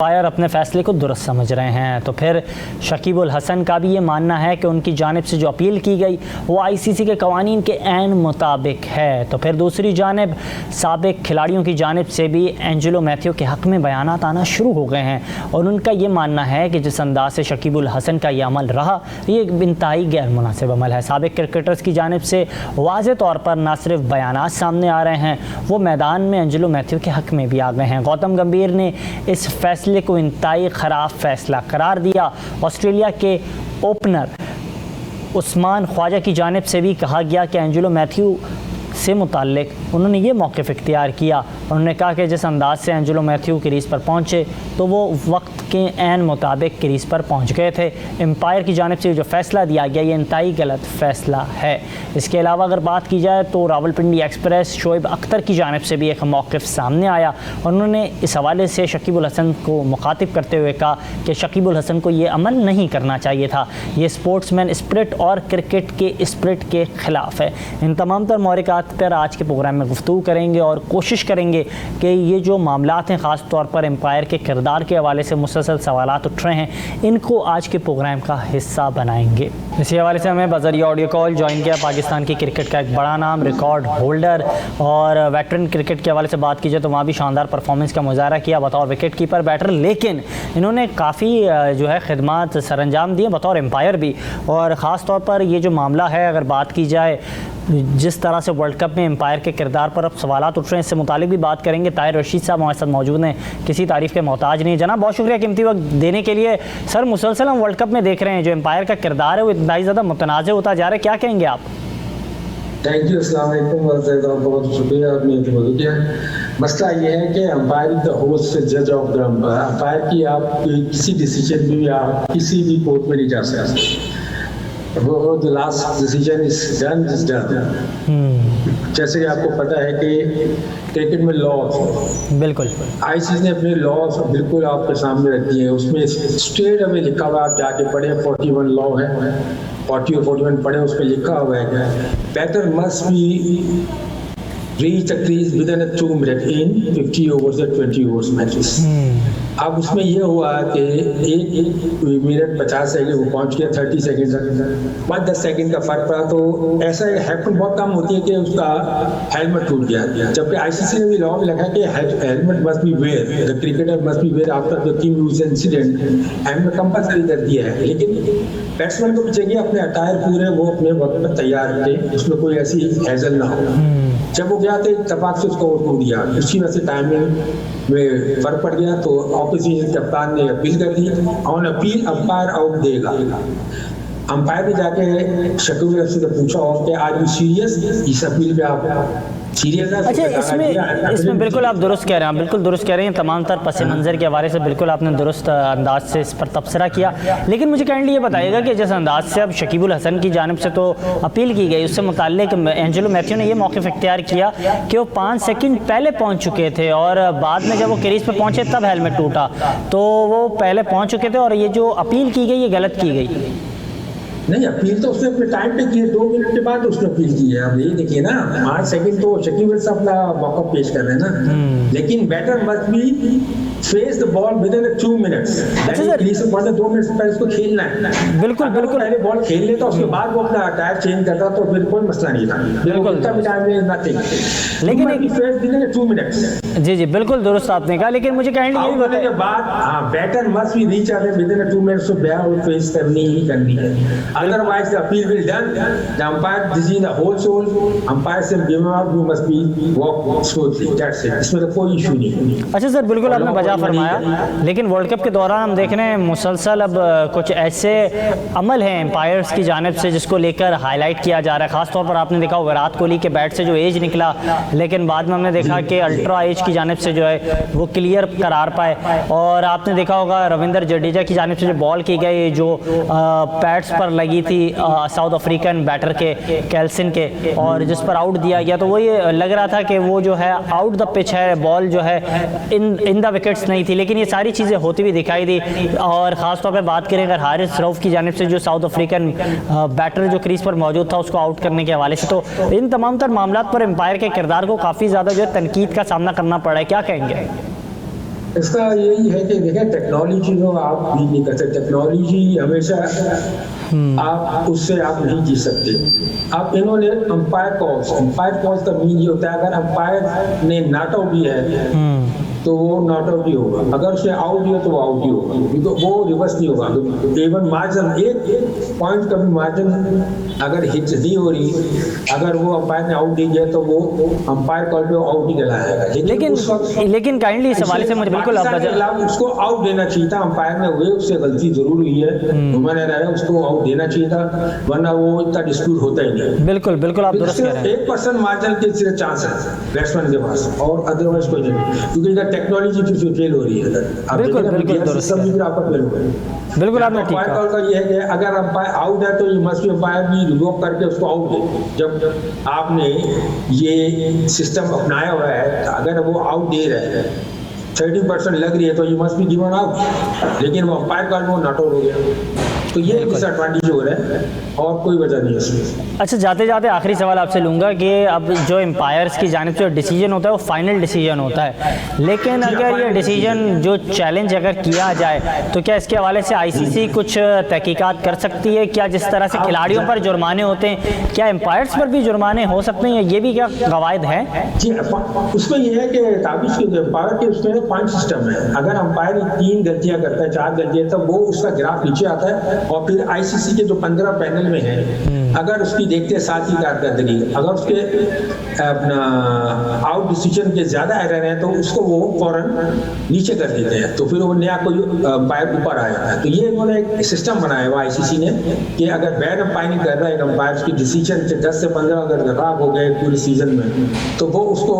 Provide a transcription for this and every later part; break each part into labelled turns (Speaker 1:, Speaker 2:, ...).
Speaker 1: Umpire अपने फ़ैसले को दुरुस्त समझ रहे हैं, तो फिर शकीब उल हसन का भी ये मानना है कि उनकी जानिब से जो अपील की गई वो आईसीसी के कवानीन के ऐन मुताबिक है। तो फिर दूसरी जानिब साबिक खिलाड़ियों की जानिब से भी एंजेलो मैथ्यू के हक़ में बयानात आना शुरू हो गए हैं और उनका ये मानना है कि जिस अंदाज से शकीब उल हसन का ये अमल रहा, ये एक इंतहाई गैर मुनासिब अमल है। साबिक क्रिकेटर्स की जानिब से वाज़ेह तौर पर ना सिर्फ बयानात सामने आ रहे हैं, वो मैदान में एंजेलो मैथ्यू के हक़ में भी आ गए हैं। गौतम गंभीर ने इस फैसले को इंतहाई ख़राब फैसला करार दिया। ऑस्ट्रेलिया के ओपनर उस्मान ख्वाजा की जानिब से भी कहा गया कि एंजेलो मैथ्यू से मुताल्लिक उन्होंने ये मौक़िफ़ इख्तियार किया। उन्होंने कहा कि जिस अंदाज से एंजेलो मैथ्यू क्रीज़ पर पहुँचे तो वो वक्त के ऐन मुताबिक क्रीज़ पर पहुँच गए थे। एम्पायर की जानिब से जो फ़ैसला दिया गया ये इंतहाई गलत फ़ैसला है। इसके अलावा अगर बात की जाए तो रावलपिंडी एक्सप्रेस शोएब अख्तर की जानिब से भी एक मौक़िफ़ सामने आया। उन्होंने इस हवाले से शकीब उल हसन को मुखातिब करते हुए कहा कि शकीब उल हसन को ये अमल नहीं करना चाहिए था, ये स्पोर्ट्समैन स्पिरिट और क्रिकेट के स्पिरिट के ख़िलाफ़ है। इन तमाम तर मौरिकात पर आज के प्रोग्राम में गुफ्तगू करेंगे और कोशिश करेंगे कि ये जो मामलात हैं, ख़ास तौर पर एम्पायर के किरदार के हवाले से मुसलसल सवालात उठ रहे हैं, इनको आज के प्रोग्राम का हिस्सा बनाएंगे। इसी हवाले से हमें बज़रिया ऑडियो कॉल ज्वाइन किया पाकिस्तान की क्रिकेट का एक बड़ा नाम, रिकॉर्ड होल्डर और वेटरन क्रिकेट के हवाले से बात की जाए तो वहाँ भी शानदार परफॉर्मेंस का मुजाहरा किया बतौर विकेट कीपर बैटर, लेकिन इन्होंने काफ़ी जो है खिदमात सरअंजाम दिए बतौर एम्पायर भी। और ख़ास तौर पर ये जो मामला है, अगर बात की जाए जिस तरह से वर्ल्ड कप में एम्पायर के किरदार पर अब सवालात उठ रहे हैं, इससे मुतालिक भी बात करेंगे। ताहिर रशीद साहब हमारे साथ मौजूद हैं, किसी तारीफ़ के मोहताज नहीं। जनाब बहुत शुक्रिया कीमती वक्त देने के लिए। सर, मुसलसल हम वर्ल्ड कप में देख रहे हैं जो एम्पायर का किरदार है वो इतना ज़्यादा मुतनाज़ होता जा रहा है, क्या कहेंगे आप?
Speaker 2: थैंक यू, अस्सलाम वालेकुम, बहुत शुक्रिया आपने इंतज़ार किया। मसला ये है कि अंपायर द होस्ट जज ऑफ द अंपायर की आप किसी डिसीजन भी आप किसी भी कोर्ट में नहीं जा सकते। वो the last decision is done. जैसे कि आपको पता है कि क्रिकेट में लॉ
Speaker 1: बिल्कुल
Speaker 2: आईसीसी ने अपने लॉ बिल्कुल आपके सामने रख दिए हैं। उसमें स्ट्रेट अवे लिखा हुआ, आप जाके पढ़े, 41 लॉ है, 40 और 41 पढ़े, उसमें लिखा हुआ है batter must be reach the crease within a 2 minute in 50 overs or 20 overs matches। अब उसमें यह हुआ कि 1 मिनट 50 सेकंड वो पहुंच गया, 30 सेकंड तक 5-10 सेकंड का फर्क पड़ा। तो ऐसा हैपन बहुत कम होती है कि उसका हेलमेट टूट गया, जबकि आईसीसी ने भी लॉ में लिखा कि helmet must be wear, the cricketer must be wear after the team use incident, helmet compulsory कर दिया है। लेकिन बैट्समैन को भी चाहिए अपने अटायर पूरे वो अपने वक्त पर तैयार रखें, उसमें कोई ऐसी हैजल ना हो। जब वो गया तो इत्तेफाक से उसको टूट गया, उसी वजह से टाइमिंग में फर्क पड़ गया। तो ऑपोजिशन कप्तान ने अपील कर दी, ऑन अपील अंपायर आउट देगा। अंपायर ने जाके शकीब से पूछा और कि आर यू सीरियस, इस अपील पे आप सीरियस है?
Speaker 1: अच्छा, इसमें बिल्कुल आप दुरुस्त कह रहे हैं, आप बिल्कुल दुरुस्त कह रहे हैं। तमाम तर पस मंज़र के हवाले से बिल्कुल आपने दुरुस्त अंदाज से इस पर तबसरा किया। लेकिन मुझे काइंडली ये बताइएगा कि जिस अंदाज से अब शकीब उल हसन की जानिब से तो अपील की गई, उससे मुताल्लिक एंजेलो मैथ्यू ने ये मौक़िफ़ इख्तियार किया कि वो 5 सेकंड पहले पहुँच चुके थे और बाद में जब वो क्रीज़ पर पहुँचे तब हेलमेट टूटा, तो वो पहले पहुँच चुके थे और ये जो अपील की गई ये गलत की गई।
Speaker 2: नहीं, अपील तो उसने अपने टाइम पे की है, 2 मिनट के बाद उसने अपील की है। अब ये देखिए ना, 5 सेकंड तो शकीब से अपना मौका पेश कर रहे हैं ना, लेकिन batter must be face the ball within 2 minutes. Crease से पहले 2 मिनट पहले उसको खेलना है।
Speaker 1: बिल्कुल बिल्कुल,
Speaker 2: पहले बॉल खेल लेता उसके बाद वो अपना टायर चेंज करता तो फिर कोई मसला नहीं था।
Speaker 1: बिल्कुल
Speaker 2: टाइम में नथिंग, लेकिन एक फेस विद इन 2 मिनट्स।
Speaker 1: जी जी बिल्कुल दुरुस्त आपने कहा। लेकिन मुझे काइंडली ये बताइए
Speaker 2: के बाद batter must be reach out within 2 minutes, तो बैट फेस करनी ही करनी है। Otherwise, the appeal will done. The umpire, this is the whole soul. Umpire से give out, you must be walk smoothly. That's it. इसमें तो कोई issue नहीं।
Speaker 1: अच्छा सर, बिल्कुल आपने बजा फरमाया। लेकिन वर्ल्ड कप के दौरान हम देख रहे हैं मुसलसल अब कुछ ऐसे अमल हैं एम्पायर्स की जानिब से जिसको लेकर हाईलाइट किया जा रहा है। ख़ास तौर पर आपने देखा विराट कोहली के बैट से जो एज निकला, लेकिन बाद में हमने देखा कि अल्ट्रा एज की जानिब से जो है वो क्लियर करार पाए। और आपने देखा होगा रविंद्र जडेजा की जानिब से जो बॉल की गई, जो पैड्स पर लगी थी साउथ अफ्रीकन बैटर के कैल्सिन के, और जिस पर आउट दिया गया, तो वो ये लग रहा था कि वो जो है आउट द पिच है, बॉल जो है इन द विकेट्स नहीं थी। लेकिन ये सारी चीज़ें होती हुई दिखाई दी। और ख़ास तौर पे बात करें अगर हारिस रऊफ की जानिब से जो साउथ अफ्रीकन बैटर जो क्रीज पर मौजूद था उसको आउट करने के हवाले से, तो इन तमाम तर मामलात पर एम्पायर के किरदार को काफ़ी ज़्यादा जो है तनकीद का सामना करना पड़ा है, क्या कहेंगे?
Speaker 2: इसका यही है कि देखें, टेक्नोलॉजी को आप बीट नहीं कर सकते। टेक्नोलॉजी हमेशा आप उससे आप नहीं जीत सकते। आप इन्होंने अंपायर कॉल्स का मीन ये होता है, अगर अंपायर ने नॉट आउट दिया है तो वो नॉट आउट ही होगा, अगर उसने आउट दिया तो वो आउट ही होगा, क्योंकि वो रिवर्स नहीं होगा। तो इवन मार्जिन एक पॉइंट का भी मार्जिन अगर हिट नहीं हो रही, अगर वो अंपायर ने आउट दे दिया तो वो अंपायर कॉल पे आउट ही कहलाएगा।
Speaker 1: लेकिन काइंडली इस हवाले से मुझे बिल्कुल
Speaker 2: उसको आउट देना चाहिए था। अंपायर ने हुए, उससे गलती जरूर हुई है, मैंने रहा उसको आउट देना चाहिए था, वरना वो इतना डिस्प्यूट होता ही नहीं।
Speaker 1: बिल्कुल बिल्कुल आप दुरुस्त कह रहे हैं।
Speaker 2: 1% मार्जिन के सिर्फ चांस है बैट्समैन के पास, और अदरवाइज कोई नहीं, क्योंकि टेक्नोलॉजी फिर फेल हो रही है।
Speaker 1: बिल्कुल बिल्कुल आपने ठीक कहा।
Speaker 2: का ये है कि अगर अंपायर आउट है तो ये मस्ट बी अंपायर भी रिवोक करके उसको आउट दे। जब आपने ये सिस्टम अपनाया हुआ है, अगर वो आउट दे रहे हैं 30% लग रही है तो ये मस्ट बी गिवन आउट, लेकिन वो अंपायर का वो नॉट आउट हो गया, तो ये डिसएडवांटेज हो रहा है और कोई वजह नहीं है उसमें।
Speaker 1: अच्छा, जाते जाते आखिरी सवाल आपसे लूँगा कि अब जो एम्पायर्स की जानिब से डिसीजन होता है वो फाइनल डिसीजन होता है, लेकिन अगर ये डिसीजन जो चैलेंज अगर किया जाए तो क्या इसके हवाले से आईसीसी कुछ तहकीकात कर सकती है? क्या जिस तरह से खिलाड़ियों पर जुर्माने होते हैं, क्या एम्पायर्स पर भी जुर्माने हो सकते हैं? ये भी क्या कवायद है?
Speaker 2: जी, उसमें यह है कि ताबिश के एम्पायर के उसमें पॉइंट सिस्टम है। अगर अंपायर 3 गलतियां करता है, 4 गलतियां, तो वो उसका ग्राफ नीचे आता है, और फिर आईसीसी के जो 15 पैनल में है, अगर उसकी देखते हैं साथ ही कारकर्दगी, अगर उसके अपना आउट डिसीजन के ज्यादा एरर है तो उसको वो फौरन नीचे कर देते हैं, तो फिर वो नया कोई अंपायर ऊपर आ जाता है। तो ये उन्होंने एक सिस्टम बनाया हुआ आईसीसी ने कि अगर बैड अंपायरिंग कर रहा है एक अंपायर, उसकी डिसीजन से 10 से 15 अगर खराब हो गए पूरे सीजन में, तो वो उसको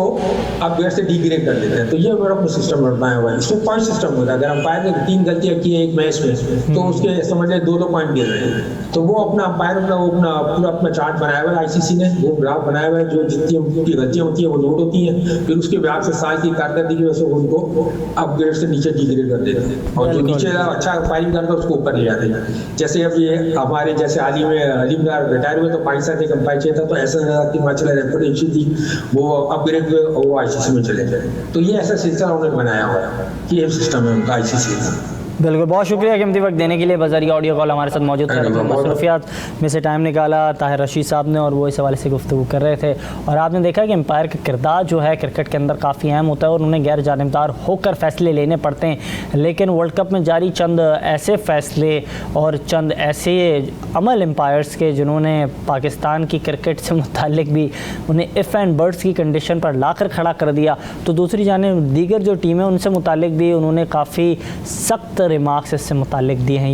Speaker 2: अपग्रेड से डिग्रेड कर देते हैं। तो ये मेरा अपना सिस्टम बनाया हुआ है। इसमें पॉइंट सिस्टम होता है। अगर अंपायर ने 3 गलतियां की है एक मैच में, तो उसके समझ लें 2-2 पॉइंट दे रहे हैं, तो वो अपना अंपायर अपना पूरा अपना चार्ट बनाया हुआ है आईसीसी ने, वो ग्राफ बनाया हुआ है, जो जितनी उनकी गलतियां होती है वो नोट होती हैं, फिर उसके बाद से साल की कारकर्दगी की वजह से उनको अपग्रेड से नीचे डिग्रेड कर देते हैं, और जो नीचे अच्छा फाइलिंग करता है उसको ऊपर ले जाते हैं। जैसे अब ये हमारे जैसे हाल ही में हलीमदार रिटायर हुए तो पाकिस्तान के अंपायर चाहिए था, तो ऐसा हिमाचल रेपुटेशन थी, वो अपग्रेड हुए और वो आईसीसी में चले गए। तो ये ऐसा सिलसिला उन्होंने बनाया हुआ है कि ये सिस्टम है उनका आईसीसी का।
Speaker 1: बिल्कुल, बहुत शुक्रिया कीमती वक्त देने के लिए। बजरिया ऑडियो कॉल हमारे साथ मौजूद थे, मसरूफियात में से टाइम निकाला ताहिर रशीद साहब ने, और वो इस हवाले से गुफ्तगू कर रहे थे। और आपने देखा कि एम्पायर का किरदार जो है क्रिकेट के अंदर काफ़ी अहम होता है, और उन्हें गैर जानिबदार होकर फैसले लेने पड़ते हैं। लेकिन वर्ल्ड कप में जारी चंद ऐसे फैसले और चंद ऐसे अमल एम्पायर्स के जिन्होंने पाकिस्तान की क्रिकेट से मुतालिक भी उन्हें इफ़ एंड बर्ड्स की कंडीशन पर ला कर खड़ा कर दिया, तो दूसरी जानिब दीगर जो टीमें उनसे मुतालिक भी उन्होंने काफ़ी सख्त रिमार्क्स इससे मुतालिक दिए हैं।